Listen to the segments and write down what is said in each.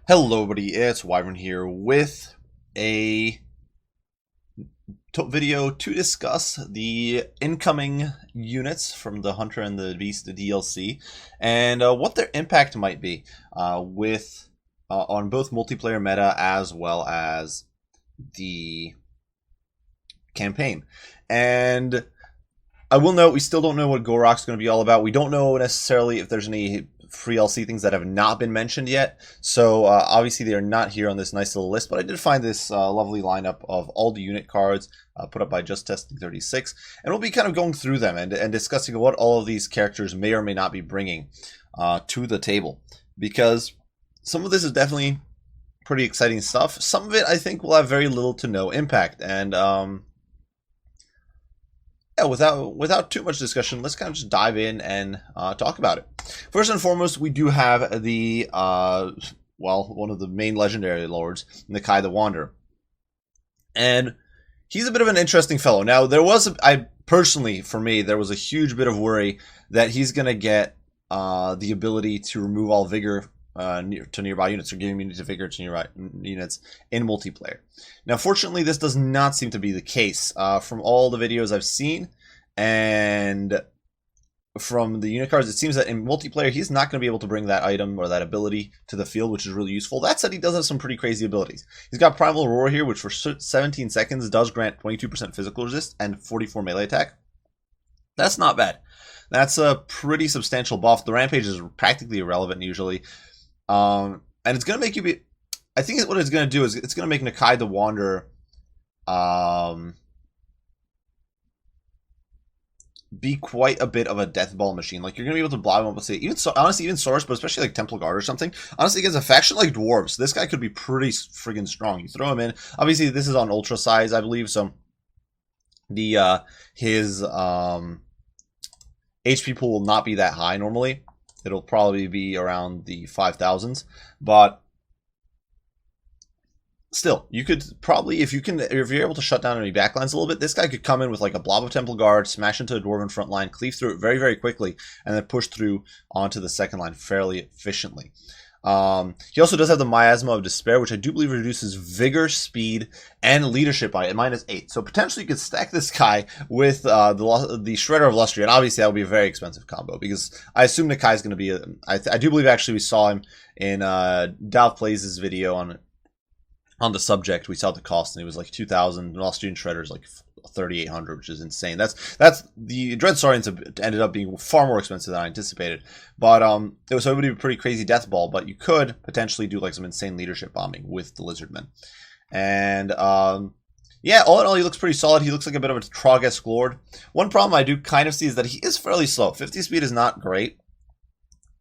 Hello everybody, it's Wyvern here with a video to discuss the incoming units from the Hunter and the Beast DLC and what their impact might be on both multiplayer meta as well as the campaign. And I will note we still don't know what Gorok's going to be all about. We don't know necessarily if there's any free LC things that have not been mentioned yet. So obviously they are not here on this nice little list, but I did find this lovely lineup of all the unit cards put up by Just Testing 36, and we'll be kind of going through them and discussing what all of these characters may or may not be bringing to the table, because some of this is definitely pretty exciting stuff. Some of it I think will have very little to no impact, and yeah, without too much discussion, let's kind of just dive in and talk about it. First and foremost, we do have the one of the main legendary lords, Nakai the Wanderer, and he's a bit of an interesting fellow. Now, there was for me, there was a huge bit of worry that he's going to get the ability to remove all vigor to nearby units, or give immunity to vigor to nearby units in multiplayer. Now, fortunately, this does not seem to be the case from all the videos I've seen, and from the unit cards, it seems that in multiplayer, he's not going to be able to bring that item or that ability to the field, which is really useful. That said, he does have some pretty crazy abilities. He's got Primal Roar here, which for 17 seconds does grant 22% physical resist and 44 melee attack. That's not bad. That's a pretty substantial buff. The Rampage is practically irrelevant usually. And it's going to make you be... I think what it's going to do is it's going to make Nakai the Wanderer be quite a bit of a death ball machine. Like, you're going to be able to blob him up with, say, honestly, even Source, but especially like Temple Guard or something. Honestly, against a faction like Dwarves, this guy could be pretty friggin' strong. You throw him in. Obviously, this is on Ultra size, I believe, so his HP pool will not be that high normally. It'll probably be around the 5,000s, but still, you could probably, if you're able to shut down any backlines a little bit, this guy could come in with like a blob of Temple Guard, smash into the Dwarven front line, cleave through it very, very quickly, and then push through onto the second line fairly efficiently. He also does have the Miasma of Despair, which I do believe reduces Vigor, Speed, and Leadership by -8. So potentially you could stack this guy with the Shredder of Lustria, and obviously that would be a very expensive combo, because I assume Nakai is going to be I do believe actually we saw him in Dalv Plays' video on the subject. We saw the cost, and it was like 2,000. Lustrian Shredder's like 3,800, which is insane. That's the Dread Saurians have ended up being far more expensive than I anticipated. But it would be a pretty crazy death ball. But you could potentially do like some insane leadership bombing with the Lizardmen. And yeah, all in all, he looks pretty solid. He looks like a bit of a Trog-esque lord. One problem I do kind of see is that he is fairly slow. 50 speed is not great.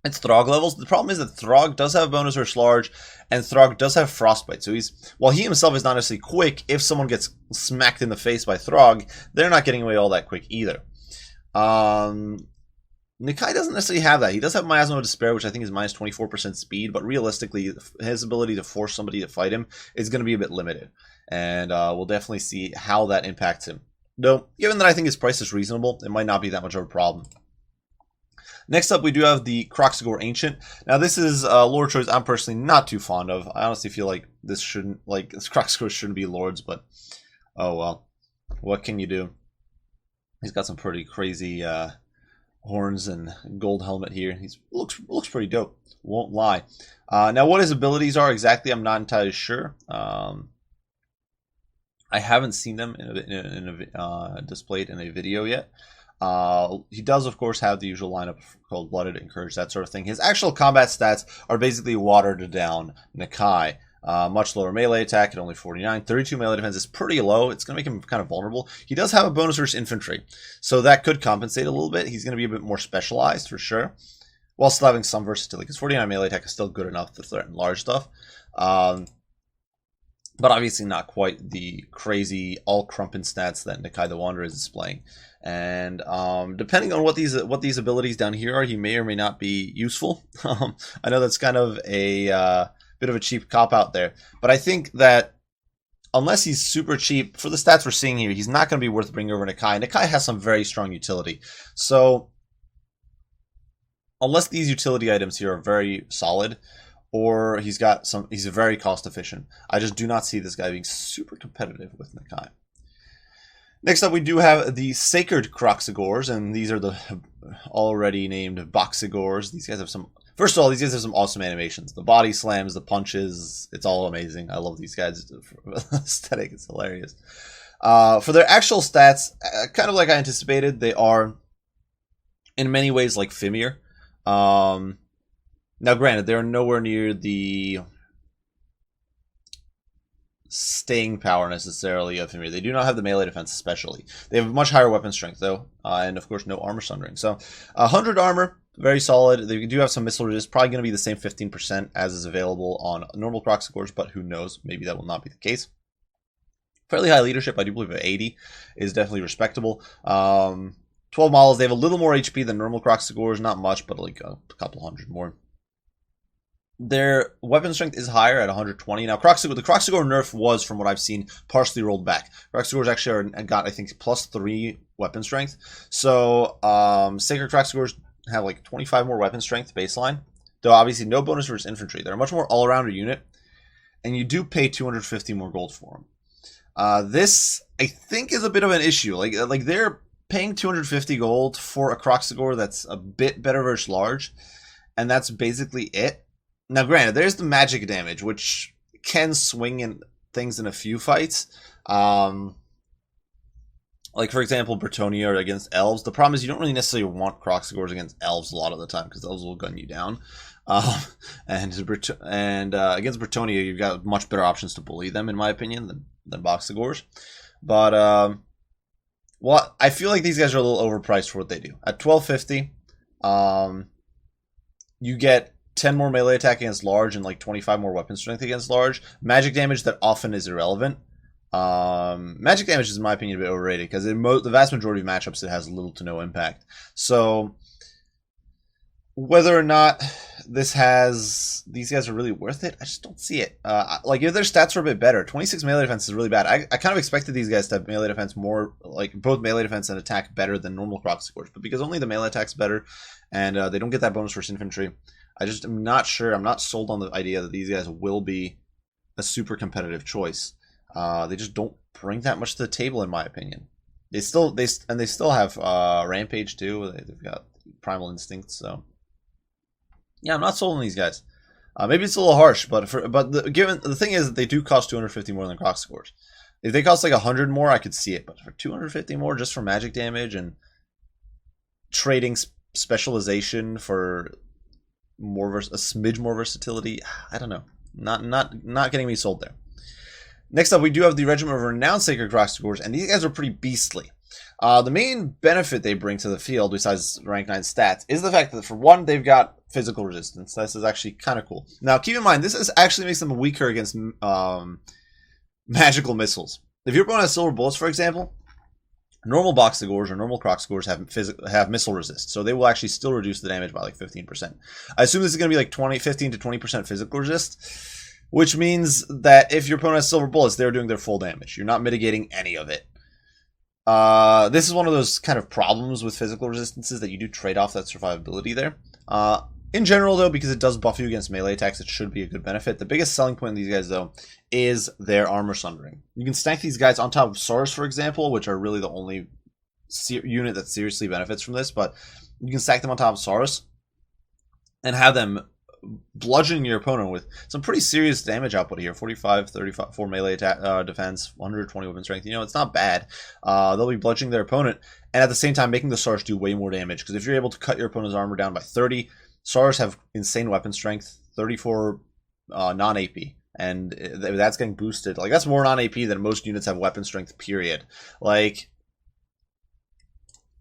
It's Throg levels. The problem is that Throg does have bonus versus large, and Throg does have Frostbite. So while he himself is not necessarily quick, if someone gets smacked in the face by Throg, they're not getting away all that quick either. Nakai doesn't necessarily have that. He does have Miasma of Despair, which I think is -24% speed, but realistically, his ability to force somebody to fight him is going to be a bit limited. And we'll definitely see how that impacts him. Though, given that I think his price is reasonable, it might not be that much of a problem. Next up, we do have the Kroxigor Ancient. Now, this is a lord choice I'm personally not too fond of. I honestly feel like this Kroxigor shouldn't be lords, but oh well. What can you do? He's got some pretty crazy horns and gold helmet here. He looks pretty dope, won't lie. Now, what his abilities are exactly, I'm not entirely sure. I haven't seen them displayed in a video yet. He does, of course, have the usual lineup Cold-Blooded, Encourage, that sort of thing. His actual combat stats are basically watered down Nakai. Much lower melee attack at only 49. 32 melee defense is pretty low. It's going to make him kind of vulnerable. He does have a bonus versus infantry, so that could compensate a little bit. He's going to be a bit more specialized for sure, while still having some versatility, because 49 melee attack is still good enough to threaten large stuff. But obviously not quite the crazy all-crumpin stats that Nakai the Wanderer is displaying. And depending on what these abilities down here are, he may or may not be useful. I know that's kind of a bit of a cheap cop-out there. But I think that unless he's super cheap, for the stats we're seeing here, he's not going to be worth bringing over Nakai. Nakai has some very strong utility. So unless these utility items here are very solid, or he's very cost efficient. I just do not see this guy being super competitive with Nakai. Next up, we do have the Sacred Croxigors, and these are the already named Boxigors. These guys have some... First of all, these guys have some awesome animations. The body slams, the punches, it's all amazing. I love these guys. Aesthetic, it's hilarious. For their actual stats, kind of like I anticipated, they are in many ways like Fimir. Now, granted, they're nowhere near the staying power necessarily of Fimir. They do not have the melee defense especially. They have much higher weapon strength though, and of course no armor sundering. So 100 armor, very solid. They do have some missile resist, probably going to be the same 15% as is available on normal Croxigors, but who knows, maybe that will not be the case. Fairly high leadership, I do believe 80 is definitely respectable. 12 models, they have a little more HP than normal Croxigors, not much, but like a couple hundred more. Their weapon strength is higher at 120. Now, the Croxigor nerf was, from what I've seen, partially rolled back. Croxigors actually got, I think, +3 weapon strength. So, Sacred Croxigors have like 25 more weapon strength baseline. Though, obviously, no bonus versus infantry. They're a much more all-arounder unit. And you do pay 250 more gold for them. This, I think, is a bit of an issue. Like they're paying 250 gold for a Croxigor that's a bit better versus large. And that's basically it. Now, granted, there's the magic damage, which can swing in things in a few fights. Like, for example, Bretonnia against elves. The problem is you don't really necessarily want Croxigors against elves a lot of the time, because elves will gun you down. And against Bretonnia, you've got much better options to bully them, in my opinion, than Boxigors. But, well, I feel like these guys are a little overpriced for what they do. At 1250, you get 10 more melee attack against large and like 25 more weapon strength against large. Magic damage that often is irrelevant. Magic damage is, in my opinion, a bit overrated because in the vast majority of matchups it has little to no impact. So whether or not these guys are really worth it, I just don't see it. Like if their stats were a bit better, 26 melee defense is really bad. I kind of expected these guys to have melee defense more, like both melee defense and attack better than normal Croxigors, but because only the melee attack's better and they don't get that bonus versus infantry, I just am not sure. I'm not sold on the idea that these guys will be a super competitive choice. They just don't bring that much to the table, in my opinion. They still have Rampage too. They've got Primal Instinct. So yeah, I'm not sold on these guys. Maybe it's a little harsh, but the thing is that they do cost 250 more than Croxigors. If they cost like 100 more, I could see it. But for 250 more just for magic damage and trading specialization for a smidge more versatility, I don't know. Not getting me sold there. Next up, we do have the Regiment of Renowned Sacred Croxigors, and these guys are pretty beastly. The main benefit they bring to the field, besides rank 9 stats, is the fact that, for one, they've got physical resistance. This is actually kind of cool. Now, keep in mind, actually makes them weaker against magical missiles. If your opponent has silver bullets, for example, normal Boxigors or normal Croxigors have missile resist, so they will actually still reduce the damage by like 15%. I assume this is going to be like 15 to 20% physical resist, which means that if your opponent has silver bullets, they're doing their full damage. You're not mitigating any of it. This is one of those kind of problems with physical resistances that you do trade off that survivability there. In general, though, because it does buff you against melee attacks, it should be a good benefit. The biggest selling point of these guys, though, is their armor sundering. You can stack these guys on top of Saurus, for example, which are really the only unit that seriously benefits from this, but you can stack them on top of Saurus and have them bludgeoning your opponent with some pretty serious damage output here. 45, 34 melee attack, defense, 120 weapon strength. You know, it's not bad. They'll be bludgeoning their opponent, and at the same time making the Saurus do way more damage, because if you're able to cut your opponent's armor down by 30, Saurus have insane weapon strength, 34 non-AP, and that's getting boosted. Like, that's more non-AP than most units have weapon strength, period. Like,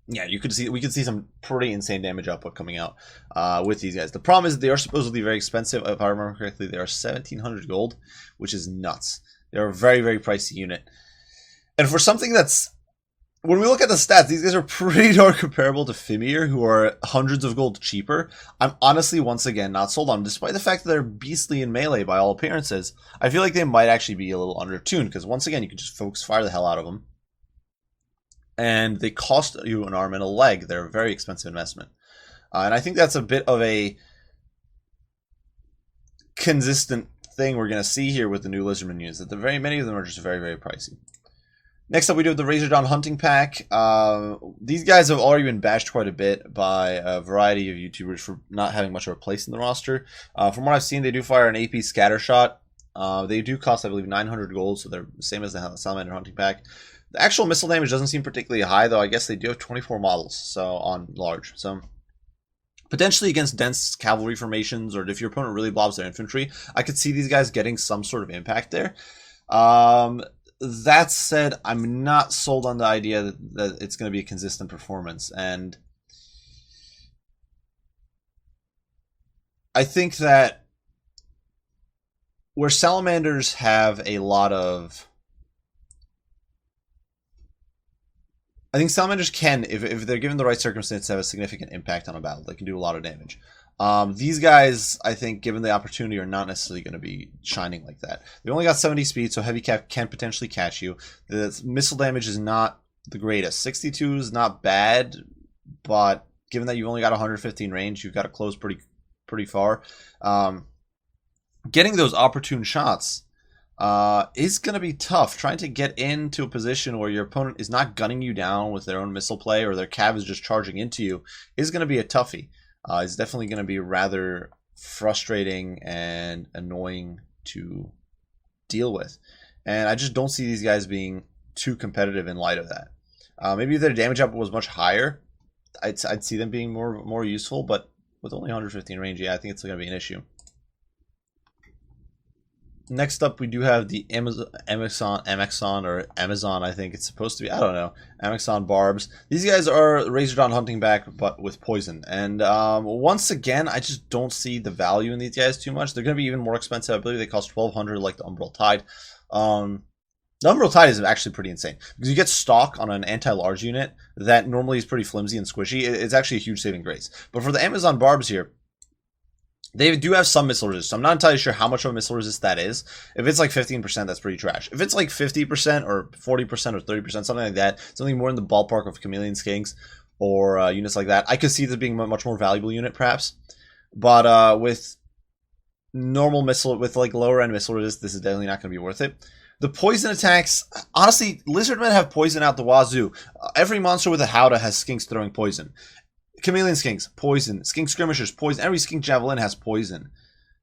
yeah, we could see some pretty insane damage output coming out with these guys. The problem is that they are supposedly very expensive. If I remember correctly, they are 1,700 gold, which is nuts. They're a very, very pricey unit. And for something that's... When we look at the stats, these guys are pretty darn comparable to Fimir, who are hundreds of gold cheaper. I'm honestly, once again, not sold on them. Despite the fact that they're beastly in melee by all appearances, I feel like they might actually be a little undertuned, because once again, you can just focus fire the hell out of them. And they cost you an arm and a leg. They're a very expensive investment. And I think that's a bit of a consistent thing we're going to see here with the new Lizardman units. That many of them are just very, very pricey. Next up, we do have the Razordon Hunting Pack. These guys have already been bashed quite a bit by a variety of YouTubers for not having much of a place in the roster. From what I've seen, they do fire an AP scatter shot. They do cost, I believe, 900 gold, so they're the same as the Salamander Hunting Pack. The actual missile damage doesn't seem particularly high, though. I guess they do have 24 models, so on large. So potentially against dense cavalry formations, or if your opponent really blobs their infantry, I could see these guys getting some sort of impact there. That said, I'm not sold on the idea that it's going to be a consistent performance, and I think that where Salamanders have a lot of... I think Salamanders can, if they're given the right circumstances, have a significant impact on a battle. They can do a lot of damage. These guys, I think, given the opportunity, are not necessarily going to be shining like that. They only got 70 speed, so heavy cap can potentially catch you. The missile damage is not the greatest. 62 is not bad, but given that you've only got 115 range, you've got to close pretty far. Getting those opportune shots is going to be tough. Trying to get into a position where your opponent is not gunning you down with their own missile play, or their cav is just charging into you, is going to be a toughie. It's definitely going to be rather frustrating and annoying to deal with. And I just don't see these guys being too competitive in light of that. Maybe if their damage output was much higher, I'd see them being more useful, but with only 115 range, yeah, I think it's going to be an issue. Next up, we do have the Amazon, I think it's supposed to be. I don't know. Amazon Barbs. These guys are Razordon Hunting Pack, but with poison. And once again, I just don't see the value in these guys too much. They're going to be even more expensive. I believe they cost 1,200, like the Umbral Tide. The Umbral Tide is actually pretty insane, because you get stock on an anti-large unit that normally is pretty flimsy and squishy. It's actually a huge saving grace. But for the Amazon Barbs here, they do have some missile resist. So I'm not entirely sure how much of a missile resist that is. If it's like 15%, that's pretty trash. If it's like 50% or 40% or 30%, something like that, something more in the ballpark of Chameleon Skinks or units like that, I could see this being a much more valuable unit, perhaps. But with normal missile, with like lower end missile resist, this is definitely not going to be worth it. The poison attacks, honestly, Lizardmen have poison out the wazoo. Every monster with a Howto has Skinks throwing poison. Chameleon Skinks, poison. Skink Skirmishers, poison. Every Skink Javelin has poison.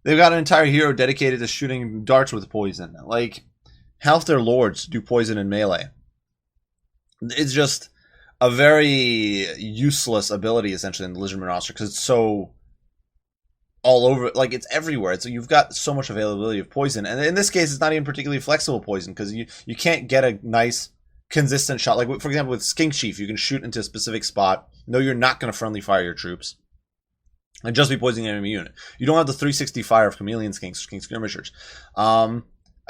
They've got an entire hero dedicated to shooting darts with poison. Like, half their lords do poison in melee. It's just a very useless ability, essentially, in the Lizardman roster, because it's so all over. Like, it's everywhere. So you've got so much availability of poison. And in this case, it's not even particularly flexible poison, because you can't get a nice consistent shot. Like, for example, with Skink Chief, you can shoot into a specific spot. No, you're not going to friendly fire your troops and just be poisoning an enemy unit. You don't have the 360 fire of Chameleon Skinks, Skink Skirmishers. I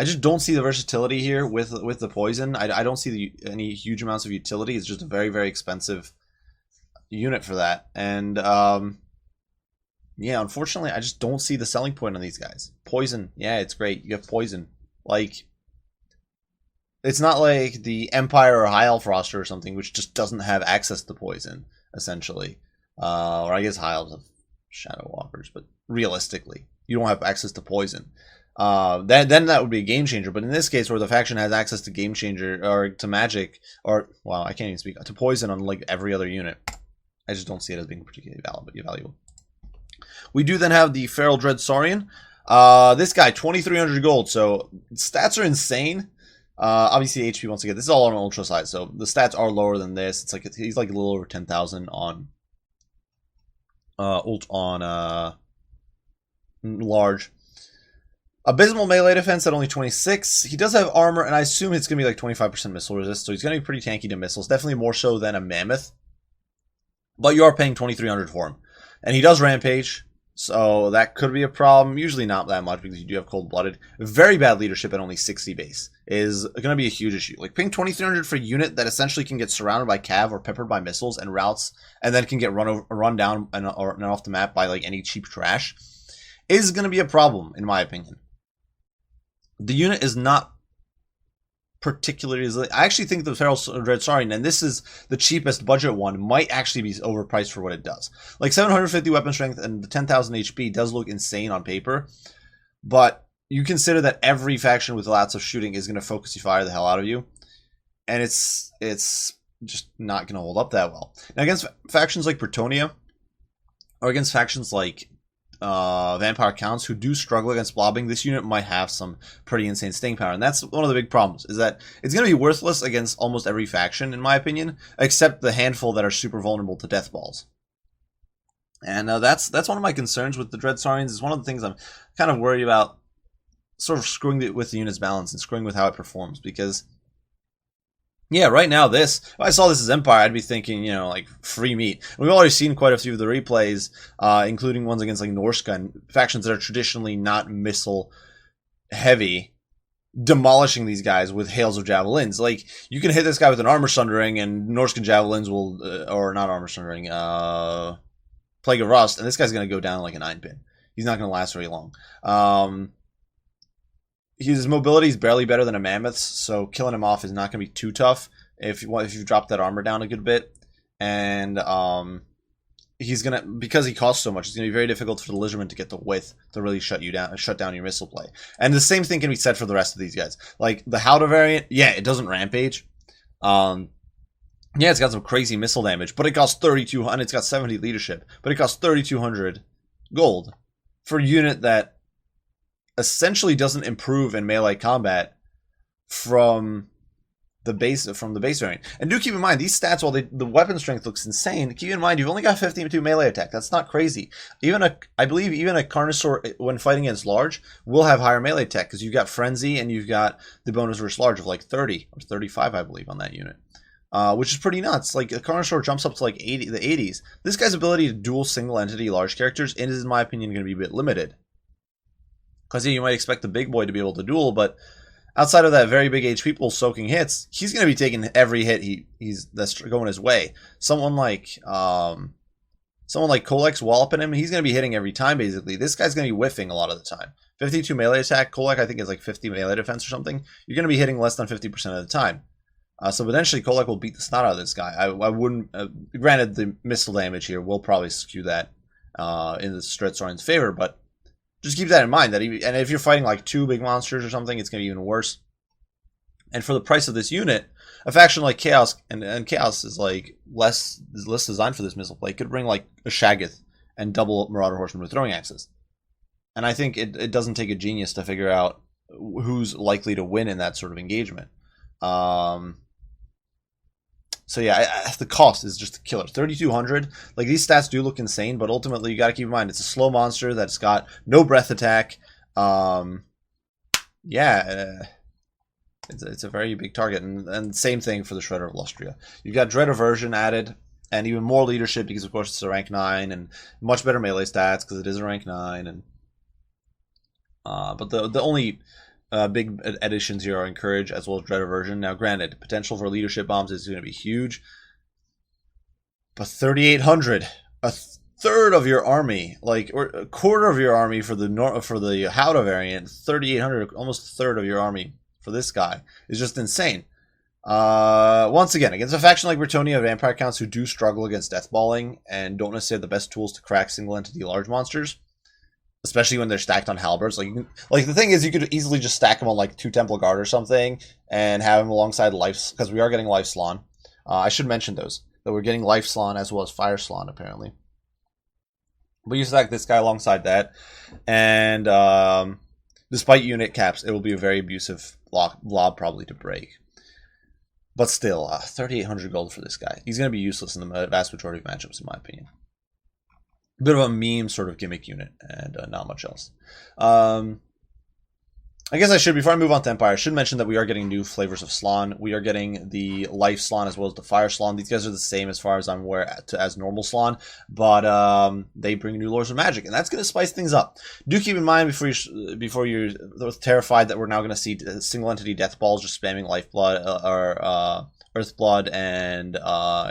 just don't see the versatility here with the poison. I don't see any huge amounts of utility. It's just a very, very expensive unit for that. And yeah, unfortunately, I just don't see the selling point on these guys. Poison, yeah, it's great. You have poison. Like, it's not like the Empire or High Elf roster or something, which just doesn't have access to poison, essentially. Or I guess High Elves have Shadow Walkers, but realistically, you don't have access to poison. Then that would be a game changer. But in this case, where the faction has access to game changer or to magic, or wow, I can't even speak, to poison on like every other unit, I just don't see it as being particularly valuable. We do then have the Feral Dread Saurian. This guy, 2,300 gold. So stats are insane. Obviously HP once again, this is all on ultra side, so the stats are lower than this. It's like he's like a little over 10,000 on ult on large. Abysmal melee defense at only 26. He does have armor, and I assume it's gonna be like 25% missile resist, so he's gonna be pretty tanky to missiles. Definitely more so than a mammoth. But you are paying 2,300 for him, and he does rampage. So that could be a problem. Usually not that much, because you do have cold-blooded. Very bad leadership at only 60 base is going to be a huge issue. Like, paying 2,300 for a unit that essentially can get surrounded by cav or peppered by missiles and routes, and then can get run down and off the map by like any cheap trash, is going to be a problem, in my opinion. The unit is not particularly... I actually think the Feral Dread Saurian, and this is the cheapest budget one, might actually be overpriced for what it does. Like, 750 weapon strength and the 10,000 HP does look insane on paper, But you consider that every faction with lots of shooting is going to focus you fire the hell out of you, and it's just not going to hold up that well. Now against factions like Bretonnia, or against factions like Vampire Counts who do struggle against blobbing, this unit might have some pretty insane staying power, and that's one of the big problems, is that it's going to be worthless against almost every faction, in my opinion, except the handful that are super vulnerable to death balls. And that's one of my concerns with the Dread Saurians. Is one of the things I'm kind of worried about, sort of screwing with the unit's balance and screwing with how it performs, because yeah, right now if I saw this as Empire, I'd be thinking, like, free meat. We've already seen quite a few of the replays, including ones against like Norska and factions that are traditionally not missile heavy, demolishing these guys with hails of javelins. Like, you can hit this guy with an armor sundering, and Norscan javelins will, or not armor sundering, Plague of Rust, and this guy's going to go down like a 9-pin. He's not going to last very long. His mobility is barely better than a Mammoth's, so killing him off is not going to be too tough if you drop that armor down a good bit. And he's going to, because he costs so much, it's going to be very difficult for the Lizardman to get the width to really shut down your missile play. And the same thing can be said for the rest of these guys. Like, the Howto variant, yeah, it doesn't rampage. Yeah, it's got some crazy missile damage, but it costs 3,200, and it's got 70 leadership, but it costs 3,200 gold for a unit that essentially doesn't improve in melee combat from the base variant. And do keep in mind, these stats, while the weapon strength looks insane, keep in mind you've only got 52 melee attack. That's not crazy. I believe even a Carnosaur, when fighting against large, will have higher melee attack, because you've got Frenzy and you've got the bonus versus large of like 30 or 35, I believe, on that unit. Which is pretty nuts. Like, a Carnosaur jumps up to like the 80s. This guy's ability to duel single entity large characters is, in my opinion, going to be a bit limited. Because yeah, you might expect the big boy to be able to duel, but outside of that very big HP pool soaking hits, he's going to be taking every hit that's going his way. Someone like Kolek's walloping him, he's going to be hitting every time, basically. This guy's going to be whiffing a lot of the time. 52 melee attack, Kolek I think is like 50 melee defense or something. You're going to be hitting less than 50% of the time. So potentially Kolek will beat the snot out of this guy. I wouldn't... granted, the missile damage here will probably skew that in the Dread Saurian's favor, but just keep that in mind. And if you're fighting like 2 big monsters or something, it's going to be even worse. And for the price of this unit, a faction like Chaos, and Chaos is like less designed for this missile play, could bring like a Shaggoth and double Marauder Horseman with throwing axes. And I think it doesn't take a genius to figure out who's likely to win in that sort of engagement. So yeah, the cost is just a killer. 3,200. Like, these stats do look insane, but ultimately you got to keep in mind it's a slow monster that's got no breath attack. It's a very big target, and same thing for the Shredder of Lustria. You've got Dread Aversion added, and even more leadership because of course it's a rank 9, and much better melee stats because it is a rank 9. And but the only big additions here are Encourage as well as Dread Aversion. Now, granted, potential for leadership bombs is going to be huge, but 3,800, a third of your army, like, or a quarter of your army for the Howto variant, 3,800, almost a third of your army for this guy is just insane. Once again, against a faction like Bretonnia Vampire Counts who do struggle against deathballing and don't necessarily have the best tools to crack single entity large monsters, especially when they're stacked on halberds. Like the thing is, you could easily just stack them on like 2 Temple Guard or something and have them alongside Life, because we are getting Life Slan. I should mention that we're getting Life Slan as well as Fire Slan apparently. But you stack this guy alongside that, and despite unit caps, it will be a very abusive blob probably to break. But still, 3,800 gold for this guy. He's going to be useless in the vast majority of matchups, in my opinion. A bit of a meme sort of gimmick unit, and not much else. I guess before I move on to Empire, I should mention that we are getting new flavors of Slan. We are getting the Life Slan as well as the Fire Slan. These guys are the same as far as I'm aware as normal Slan, but they bring new lores of magic, and that's going to spice things up. Do keep in mind before you're terrified that we're now going to see single entity death balls just spamming Lifeblood or Earthblood and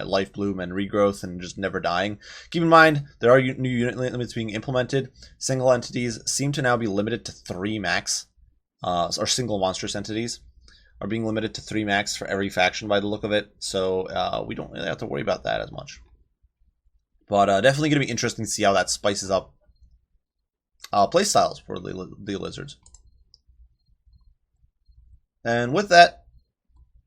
Life Bloom and Regrowth and just never dying. Keep in mind, there are new unit limits being implemented. Single entities seem to now be limited to 3 max, or single monstrous entities are being limited to 3 max for every faction by the look of it. So we don't really have to worry about that as much. But definitely going to be interesting to see how that spices up playstyles for the lizards. And with that,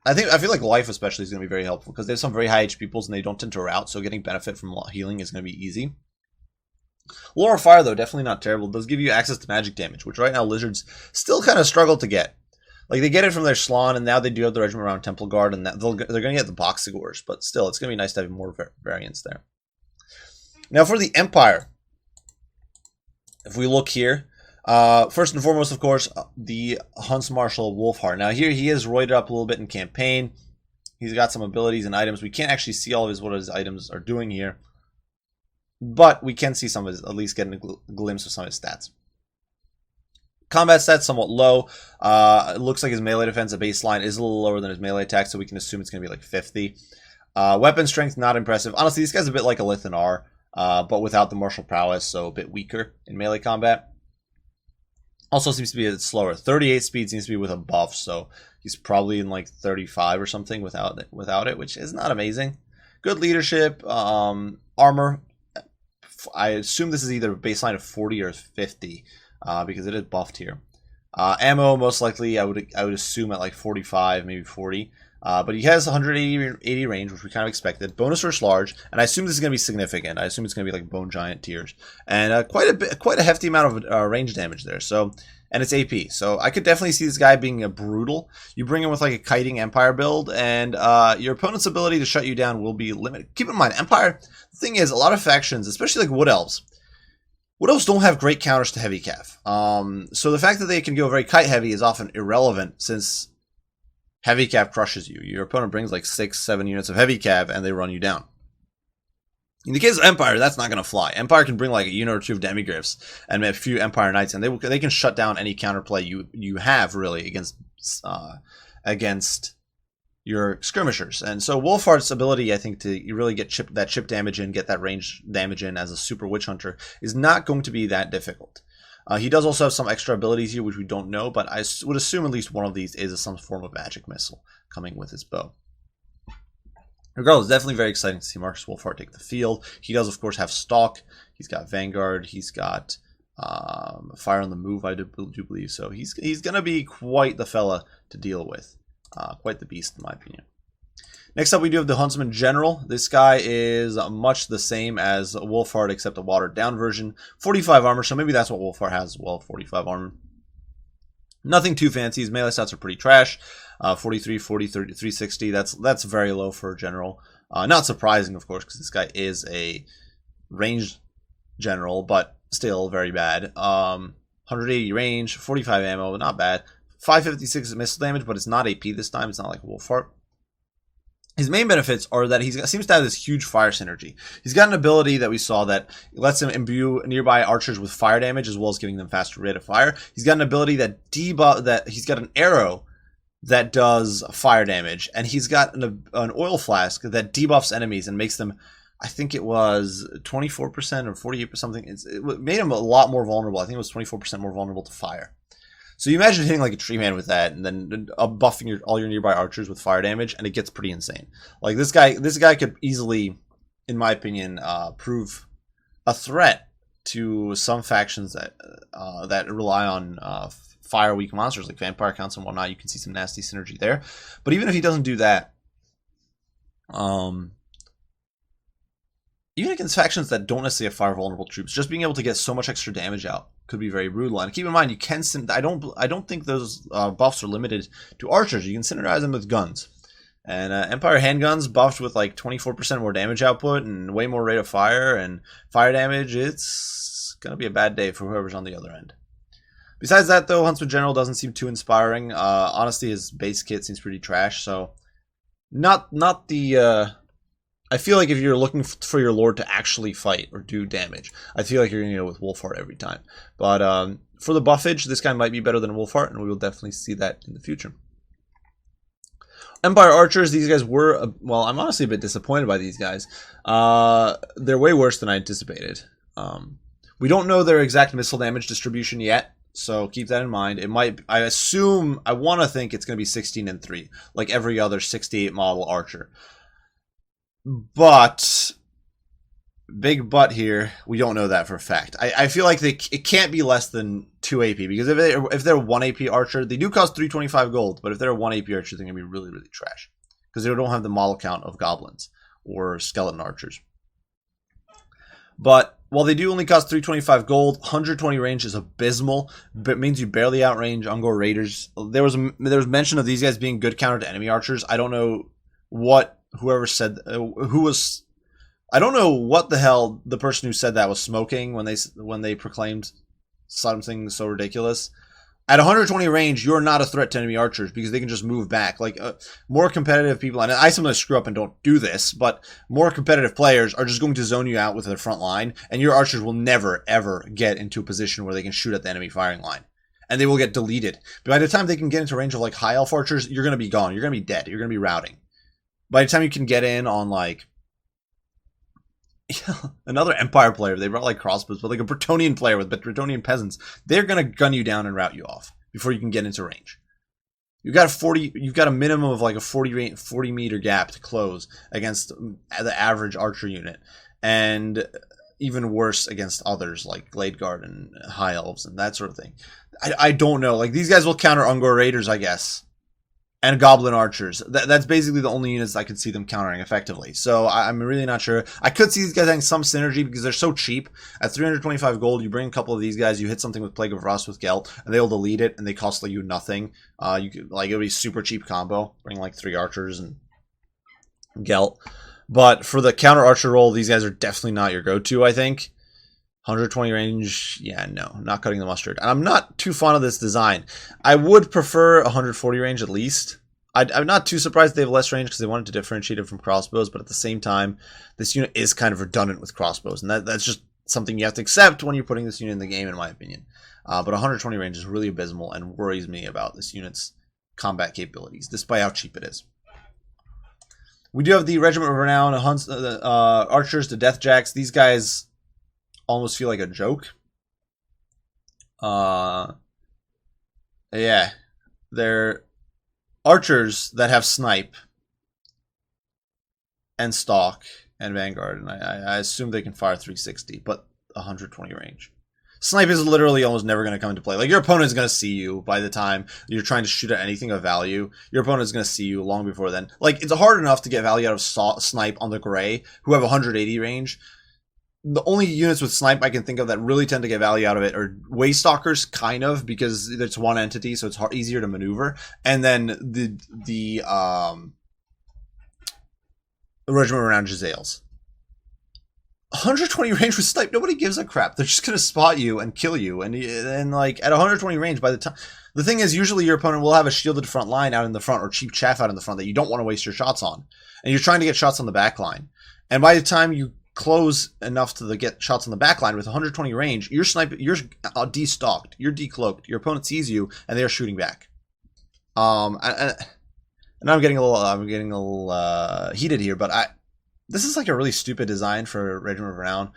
I feel like life especially is going to be very helpful because they have some very high HP pools and they don't tend to rout, so getting benefit from healing is going to be easy. Lore of Fire, though, definitely not terrible. It does give you access to magic damage, which right now lizards still kind of struggle to get. Like, they get it from their Slann, and now they do have the regiment around Temple Guard, and they're going to get the box Igors, but still, it's going to be nice to have more variance there. Now, for the Empire, if we look here, first and foremost, of course, the Hunts Marshal Wolfheart. Now, here he is roided up a little bit in campaign. He's got some abilities and items. We can't actually see all of what his items are doing here, but we can see some of his, at least getting a glimpse of some of his stats. Combat stats somewhat low. It looks like his melee defense at baseline is a little lower than his melee attack, so we can assume it's going to be like 50. Weapon strength, not impressive. Honestly, this guy's a bit like a Lithanar, but without the martial prowess, so a bit weaker in melee combat. Also seems to be a bit slower. 38 speed seems to be with a buff, so he's probably in like 35 or something without it, which is not amazing. Good leadership, armor. I assume this is either baseline of 40 or 50, because it is buffed here. Ammo, most likely, I would assume at like 45, maybe 40. But he has 180 range, which we kind of expected. Bonus versus large, and I assume this is going to be significant. I assume it's going to be like Bone Giant tiers, and quite a hefty amount of range damage there. So, and it's AP, so I could definitely see this guy being a brutal. You bring him with like a kiting Empire build, and your opponent's ability to shut you down will be limited. Keep in mind, Empire. The thing is, a lot of factions, especially like Wood Elves don't have great counters to heavy cav. So the fact that they can go very kite heavy is often irrelevant, since heavy cav crushes you. Your opponent brings like 6-7 units of heavy cav and they run you down. In the case of Empire, that's not going to fly. Empire can bring like a unit or two of demigryphs and a few Empire Knights, and they can shut down any counterplay you have really against your skirmishers. And so Wolfheart's ability, I think, to really get that chip damage in, get that range damage in as a super witch hunter is not going to be that difficult. He does also have some extra abilities here, which we don't know, but I would assume at least one of these is some form of magic missile coming with his bow. Regardless, definitely very exciting to see Marcus Wolfheart take the field. He does, of course, have Stalk. He's got Vanguard. He's got Fire on the Move, I do believe. So he's going to be quite the fella to deal with. Quite the beast, in my opinion. Next up, we do have the Huntsman General. This guy is much the same as Wolfheart, except a watered-down version. 45 armor, so maybe that's what Wolfheart has as well, 45 armor. Nothing too fancy. His melee stats are pretty trash. 43, 40, 30, 360. That's very low for a general. Not surprising, of course, because this guy is a ranged general, but still very bad. 180 range, 45 ammo, not bad. 556 missile damage, but it's not AP this time. It's not like Wolfheart. His main benefits are that he seems to have this huge fire synergy. He's got an ability that we saw that lets him imbue nearby archers with fire damage, as well as giving them faster rate of fire. He's got an ability that he's got an arrow that does fire damage, and he's got an oil flask that debuffs enemies and makes them, I think it was 24% or 48% something. It made him a lot more vulnerable. I think it was 24% more vulnerable to fire. So you imagine hitting like a tree man with that, and then buffing all your nearby archers with fire damage, and it gets pretty insane. Like this guy could easily, in my opinion, prove a threat to some factions that rely on fire weak monsters like Vampire Counts and whatnot. You can see some nasty synergy there. But even if he doesn't do that, even against factions that don't necessarily have fire vulnerable troops, just being able to get so much extra damage out could be very brutal. And keep in mind, you can I don't think those buffs are limited to archers. You can synergize them with guns. And Empire handguns buffed with like 24% more damage output and way more rate of fire and fire damage. It's gonna be a bad day for whoever's on the other end. Besides that, though, Huntsman General doesn't seem too inspiring. Honestly, his base kit seems pretty trash. So not the. I feel like if you're looking for your lord to actually fight or do damage, I feel like you're going to go with Wolfheart every time. But for the buffage, this guy might be better than Wolfheart, and we will definitely see that in the future. Empire Archers, these guys were, well, I'm honestly a bit disappointed by these guys. They're way worse than I anticipated. We don't know their exact missile damage distribution yet, so keep that in mind. It might, I want to think it's going to be 16 and 3, like every other 68 model Archer. But big but here. We don't know that for a fact. I feel like it can't be less than 2 AP, because if they're 1 AP archer, they do cost 325 gold, but if they're a 1 AP archer, they're going to be really, really trash, because they don't have the model count of goblins or skeleton archers. But while they do only cost 325 gold, 120 range is abysmal, but it means you barely outrange Ungor Raiders. There was mention of these guys being good counter to enemy archers. I don't know what whoever said I don't know what the hell the person who said that was smoking when they proclaimed something so ridiculous. At 120 range, you're not a threat to enemy archers, because they can just move back. Like, more competitive people, and I sometimes screw up and don't do this, but more competitive players are just going to zone you out with their front line, and your archers will never, ever get into a position where they can shoot at the enemy firing line. And they will get deleted. But by the time they can get into range of, like, high elf archers, you're going to be gone. You're going to be dead. You're going to be routing. By the time you can get in on, like, another Empire player, they brought like crossbows, but like a Bretonnian player with Bretonnian peasants, they're gonna gun you down and rout you off before you can get into range. You've got a minimum of like a 40 meter gap to close against the average archer unit, and even worse against others like Glade Guard and High Elves and that sort of thing. I don't know. Like, these guys will counter Ungor Raiders, I guess. And Goblin Archers. That's basically the only units I could see them countering effectively. So I'm really not sure. I could see these guys having some synergy because they're so cheap. At 325 gold, you bring a couple of these guys, you hit something with Plague of Rust with Gelt, and they'll delete it, and they cost you nothing. You could, like, it would be super cheap combo. Bring like 3 archers and Gelt. But for the counter archer role, these guys are definitely not your go-to, I think. 120 range, yeah, no, not cutting the mustard. And I'm not too fond of this design. I would prefer 140 range at least. I'm not too surprised they have less range because they wanted to differentiate it from crossbows, but at the same time, this unit is kind of redundant with crossbows, and that's just something you have to accept when you're putting this unit in the game, in my opinion. But 120 range is really abysmal and worries me about this unit's combat capabilities, despite how cheap it is. We do have the Regiment of Renown, Archers, the Deathjacks. These guys almost feel like a joke. Yeah, they're archers that have snipe and stalk and vanguard, and I assume they can fire 360, but 120 range. Snipe is literally almost never going to come into play. Like, your opponent is going to see you by the time you're trying to shoot at anything of value. Your opponent is going to see you long before then. Like, it's hard enough to get value out of snipe on the gray, who have 180 range. The only units with snipe I can think of that really tend to get value out of it are Waystalkers, kind of, because it's one entity, so it's easier to maneuver. And then the Regiment around Giselles. 120 range with snipe, nobody gives a crap. They're just gonna spot you and kill you. And like, at 120 range, by the time, the thing is, usually your opponent will have a shielded front line out in the front, or cheap chaff out in the front that you don't want to waste your shots on, and you're trying to get shots on the back line. And by the time you close enough to get shots on the back line with 120 range, you're de-stalked, you're decloaked, your opponent sees you, and they are shooting back. And I'm getting a little heated here, but this is like a really stupid design for Regiment of Renown.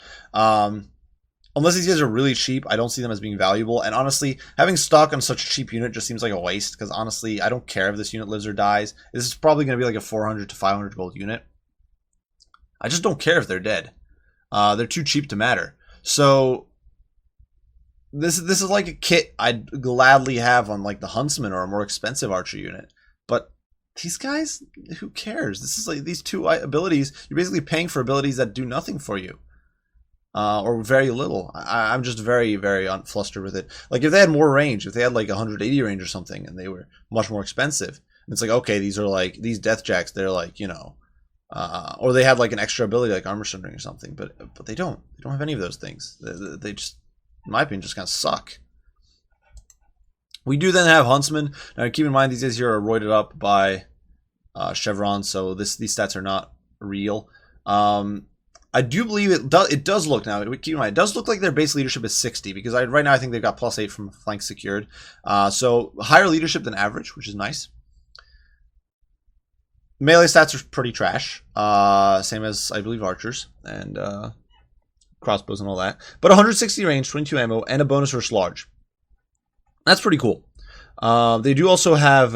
Unless these guys are really cheap, I don't see them as being valuable. And honestly, having stock on such a cheap unit just seems like a waste, because honestly, I don't care if this unit lives or dies. This is probably going to be like a 400 to 500 gold unit. I just don't care if they're dead. They're too cheap to matter. So this is like a kit I'd gladly have on like the Huntsman or a more expensive archer unit. But these guys, who cares? This is like these two abilities. You're basically paying for abilities that do nothing for you, or very little. I'm just very, very flustered with it. Like, if they had more range, if they had like 180 range or something, and they were much more expensive, it's like, okay, these are like these Deathjacks. They're like, you know. Or they had like an extra ability like armor sundering or something, but they don't. They don't have any of those things. They just, in my opinion, just kind of suck. We do then have Huntsman. Now keep in mind, these guys here are roided up by Chevron, so these stats are not real. I do believe it does look, now keep in mind, it does look like their base leadership is 60, because right now I think they've got +8 from flank secured. So higher leadership than average, which is nice. Melee stats are pretty trash, same as, I believe, archers and crossbows and all that. But 160 range, 22 ammo, and a bonus versus large. That's pretty cool. They do also have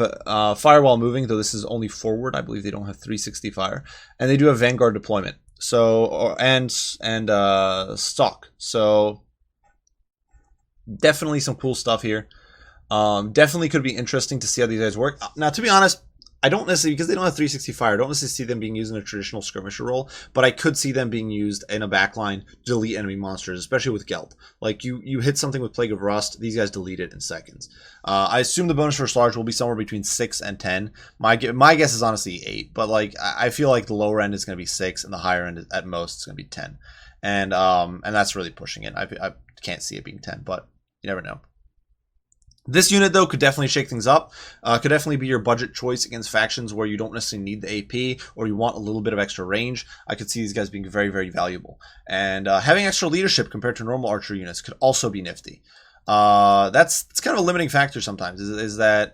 fire while moving, though this is only forward. I believe they don't have 360 fire. And they do have Vanguard deployment. So and stock. So definitely some cool stuff here. Definitely could be interesting to see how these guys work. Now, to be honest, I don't necessarily, because they don't have 360 fire, I don't necessarily see them being used in a traditional skirmisher role, but I could see them being used in a backline to delete enemy monsters, especially with Geld. Like, you hit something with Plague of Rust, these guys delete it in seconds. I assume the bonus for Large will be somewhere between 6 and 10. My guess is honestly 8, but like, I feel like the lower end is going to be 6, and the higher end at most is going to be 10. And that's really pushing it. I can't see it being 10, but you never know. This unit, though, could definitely shake things up. Could definitely be your budget choice against factions where you don't necessarily need the AP or you want a little bit of extra range. I could see these guys being very, very valuable. And having extra leadership compared to normal archer units could also be nifty. It's kind of a limiting factor sometimes, is that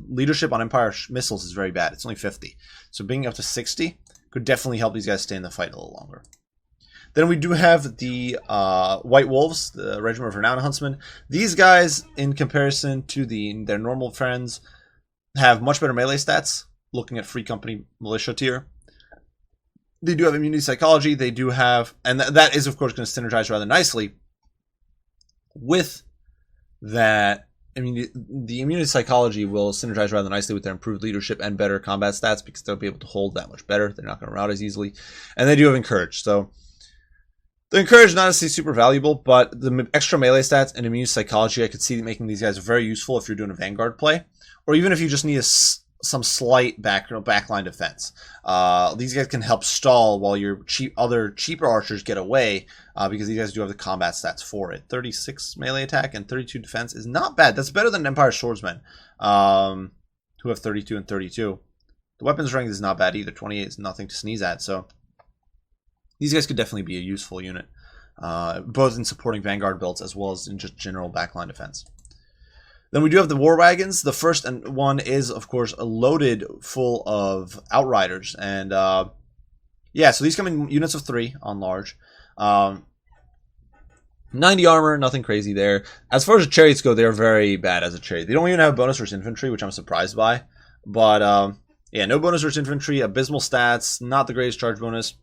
leadership on Empire missiles is very bad. It's only 50. So being up to 60 could definitely help these guys stay in the fight a little longer. Then we do have the White Wolves, the Regiment of Renowned Huntsmen. These guys, in comparison to their normal friends, have much better melee stats, looking at Free Company Militia tier. They do have immunity psychology. They do have, and that is, of course, going to synergize rather nicely with that. I mean, the immunity psychology will synergize rather nicely with their improved leadership and better combat stats because they'll be able to hold that much better. They're not going to rout as easily. And they do have Encourage, so the Encourage not necessarily super valuable, but the extra melee stats and immune psychology, I could see making these guys very useful if you're doing a Vanguard play, or even if you just need some slight backline defense. These guys can help stall while your other cheaper archers get away, because these guys do have the combat stats for it. 36 melee attack and 32 defense is not bad. That's better than Empire Swordsmen, who have 32 and 32. The weapons strength is not bad either. 28 is nothing to sneeze at, so these guys could definitely be a useful unit, both in supporting Vanguard builds as well as in just general backline defense. Then we do have the War Wagons. The first one is, of course, loaded full of Outriders. And, yeah, so these come in units of 3 on large. 90 armor, nothing crazy there. As far as the chariots go, they're very bad as a chariot. They don't even have bonus versus infantry, which I'm surprised by. But, yeah, no bonus versus infantry, abysmal stats, not the greatest charge bonus.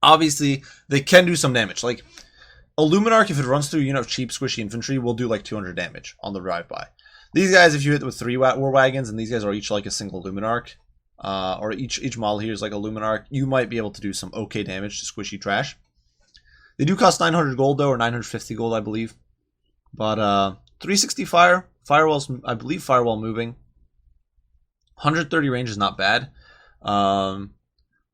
Obviously, they can do some damage. Like, a Luminarch, if it runs through a unit of cheap, squishy infantry, will do like 200 damage on the drive-by. These guys, if you hit with 3 War Wagons, and these guys are each like a single Luminarch, or each model here is like a Luminarch, you might be able to do some okay damage to squishy trash. They do cost 900 gold, though, or 950 gold, I believe. But 360 fire, firewalls, I believe firewall moving. 130 range is not bad.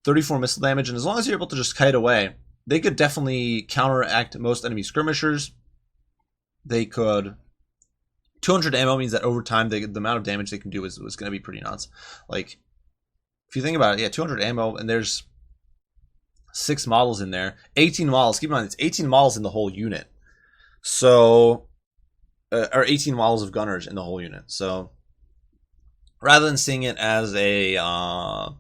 34 missile damage, and as long as you're able to just kite away, they could definitely counteract most enemy skirmishers. They could. 200 ammo means that over time, the amount of damage they can do is going to be pretty nuts. Like, if you think about it, yeah, 200 ammo, and there's 6 models in there. 18 models. Keep in mind, it's 18 models in the whole unit. So, or 18 models of gunners in the whole unit. So, rather than seeing it as a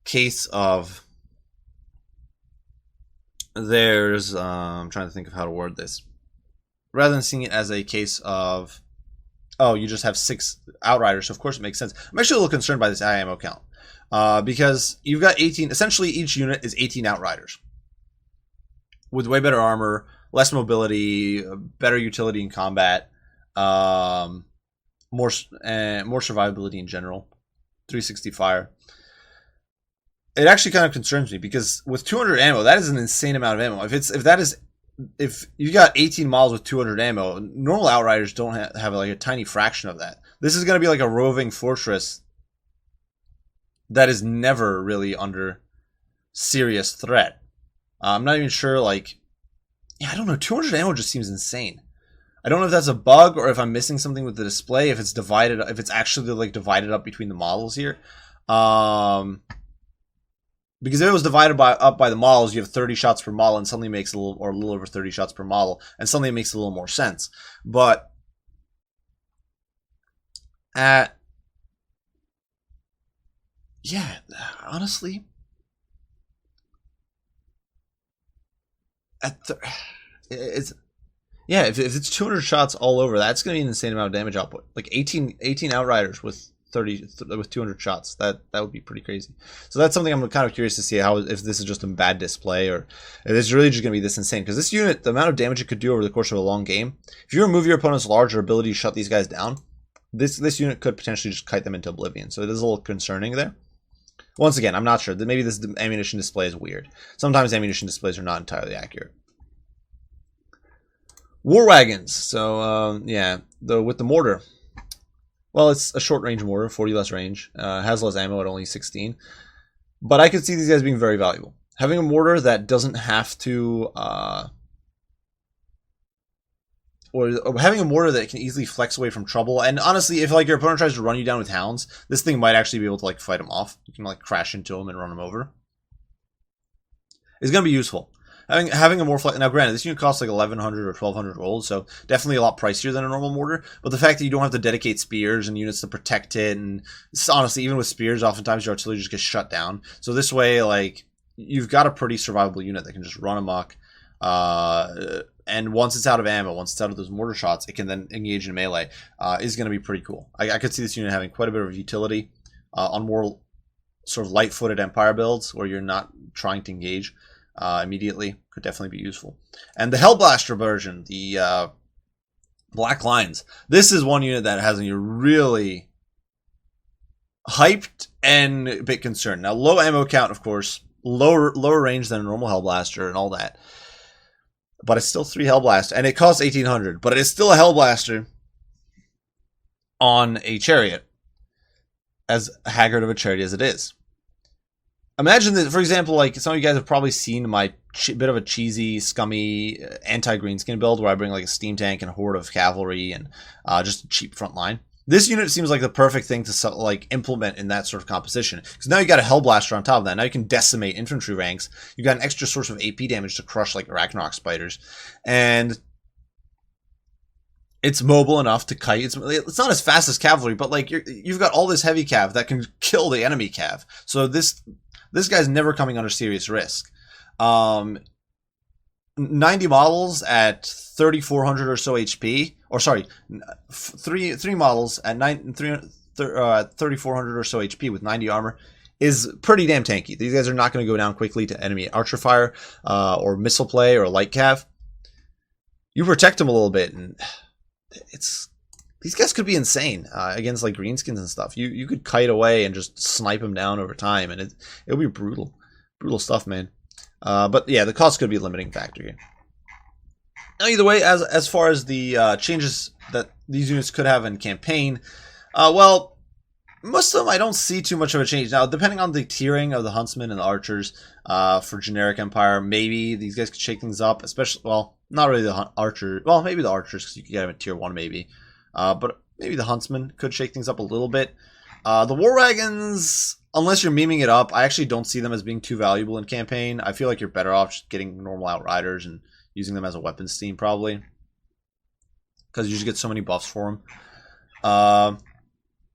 case of I'm trying to think of how to word this. Rather than seeing it as a case of, oh, you just have 6 Outriders, so of course it makes sense. I'm actually a little concerned by this ammo count. Because you've got 18, essentially each unit is 18 Outriders. With way better armor, less mobility, better utility in combat, more survivability in general, 360 fire. It actually kind of concerns me because with 200 ammo, that is an insane amount of ammo. If you got 18 models with 200 ammo, normal Outriders don't have like a tiny fraction of that. This is going to be like a roving fortress that is never really under serious threat. I'm not even sure, like, yeah, I don't know. 200 ammo just seems insane. I don't know if that's a bug or if I'm missing something with the display. If it's actually like divided up between the models here. Because if it was divided up by the models, you have 30 shots per model, and suddenly makes a little over 30 shots per model, and suddenly it makes a little more sense. But yeah, honestly, if it's 200 shots all over, that's going to be an insane amount of damage output. Like 18 Outriders with with 200 shots. That would be pretty crazy. So that's something I'm kind of curious to see, how if this is just a bad display or if it's really just going to be this insane. Because this unit, the amount of damage it could do over the course of a long game, if you remove your opponent's larger ability to shut these guys down, this unit could potentially just kite them into oblivion. So it is a little concerning there. Once again, I'm not sure. Maybe this ammunition display is weird. Sometimes ammunition displays are not entirely accurate. War wagons. So yeah, with the mortar. Well, it's a short-range mortar, 40 less range. Has less ammo at only 16. But I could see these guys being very valuable. Having a mortar that doesn't have to... or having a mortar that can easily flex away from trouble. And honestly, if like your opponent tries to run you down with hounds, this thing might actually be able to like fight them off. You can like crash into them and run them over. It's going to be useful. Having a more flex... Now, granted, this unit costs like 1,100 or 1,200 rolls, so definitely a lot pricier than a normal mortar. But the fact that you don't have to dedicate spears and units to protect it, and honestly, even with spears, oftentimes your artillery just gets shut down. So this way, like, you've got a pretty survivable unit that can just run amok. And once it's out of ammo, once it's out of those mortar shots, it can then engage in melee. Is going to be pretty cool. I could see this unit having quite a bit of utility on more sort of light-footed Empire builds where you're not trying to engage immediately. Could definitely be useful. And the Hellblaster version, the Black Lines. This is one unit that has me really hyped and a bit concerned. Now, low ammo count, of course, lower range than a normal Hellblaster and all that. But it's still 3 Hellblaster, and it costs 1,800. But it is still a Hellblaster on a chariot, as haggard of a chariot as it is. Imagine that, for example, like some of you guys have probably seen my bit of a cheesy, scummy anti-greenskin build where I bring like a steam tank and a horde of cavalry and just a cheap front line. This unit seems like the perfect thing to like implement in that sort of composition. Because now you got a Hellblaster on top of that. Now you can decimate infantry ranks. You got an extra source of AP damage to crush like Ragnarok spiders. And it's mobile enough to kite. It's not as fast as cavalry, but like you've got all this heavy cav that can kill the enemy cav. So this guy's never coming under serious risk. 90 models at 3,400 or so HP, or sorry, three models at 3,400 or so HP with 90 armor is pretty damn tanky. These guys are not going to go down quickly to enemy archer fire or missile play or light cav. You protect them a little bit, and these guys could be insane against like greenskins and stuff. You could kite away and just snipe them down over time, and it'll be brutal stuff, man. But yeah, the cost could be a limiting factor here. Now, either way, as far as the changes that these units could have in campaign, well, most of them I don't see too much of a change. Now, depending on the tiering of the Huntsmen and the Archers for generic Empire, maybe these guys could shake things up, especially, well, not really the Archer, well, maybe the Archers, because you could get them at tier 1 maybe. But maybe the Huntsmen could shake things up a little bit. The War Wagons, unless you're memeing it up, I actually don't see them as being too valuable in campaign. I feel like you're better off just getting normal Outriders and using them as a weapons team, probably. Because you just get so many buffs for them.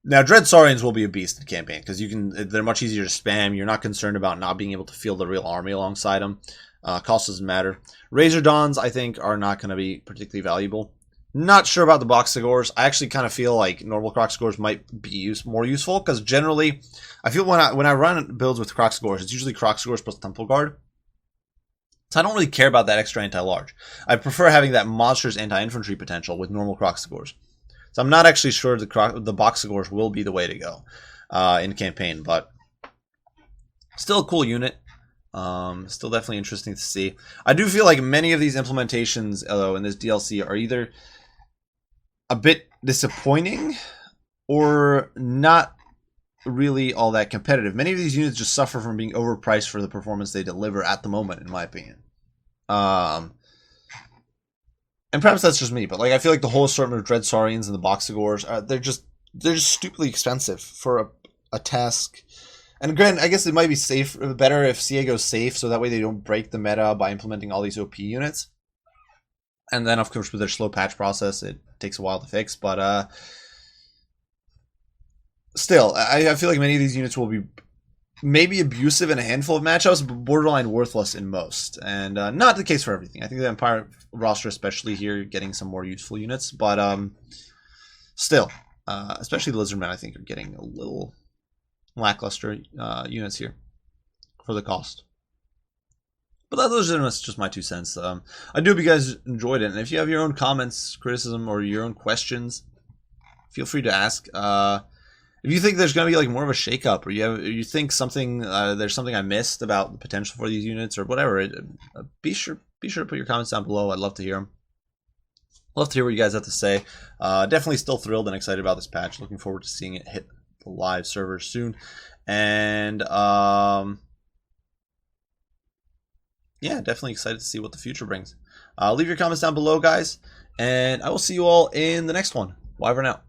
Now, Dread Saurians will be a beast in campaign, because they're much easier to spam. You're not concerned about not being able to field a real army alongside them. Cost doesn't matter. Razor Dawns, I think, are not going to be particularly valuable. Not sure about the Boxigors. I actually kind of feel like normal Croxigors might be more useful, because generally, I feel when I run builds with Croxigors, it's usually Croxigors plus Temple Guard. So I don't really care about that extra anti-large. I prefer having that monstrous anti-infantry potential with normal Croxigors. So I'm not actually sure the Boxigors will be the way to go in campaign, but still a cool unit. Still definitely interesting to see. I do feel like many of these implementations, though, in this DLC are either a bit disappointing or not really all that competitive. Many of these units just suffer from being overpriced for the performance they deliver at the moment, in my opinion. And perhaps that's just me, but like I feel like the whole assortment of Dread Saurians and the Boxigors, they're just stupidly expensive for a task. And granted, I guess it might be better if CA goes safe, so that way they don't break the meta by implementing all these OP units. And then, of course, with their slow patch process, it takes a while to fix. But still, I feel like many of these units will be maybe abusive in a handful of matchups, but borderline worthless in most. And not the case for everything. I think the Empire roster, especially here, getting some more useful units. But still, especially the Lizardmen, I think, are getting a little lackluster units here for the cost. But those are just my 2 cents. I do hope you guys enjoyed it, and if you have your own comments, criticism, or your own questions, feel free to ask. If you think there's going to be like more of a shakeup, or you think something there's something I missed about the potential for these units or whatever, be sure to put your comments down below. I'd love to hear them. Love to hear what you guys have to say. Definitely still thrilled and excited about this patch. Looking forward to seeing it hit the live server soon. And yeah, definitely excited to see what the future brings. Leave your comments down below, guys, and I will see you all in the next one. Wyvern out.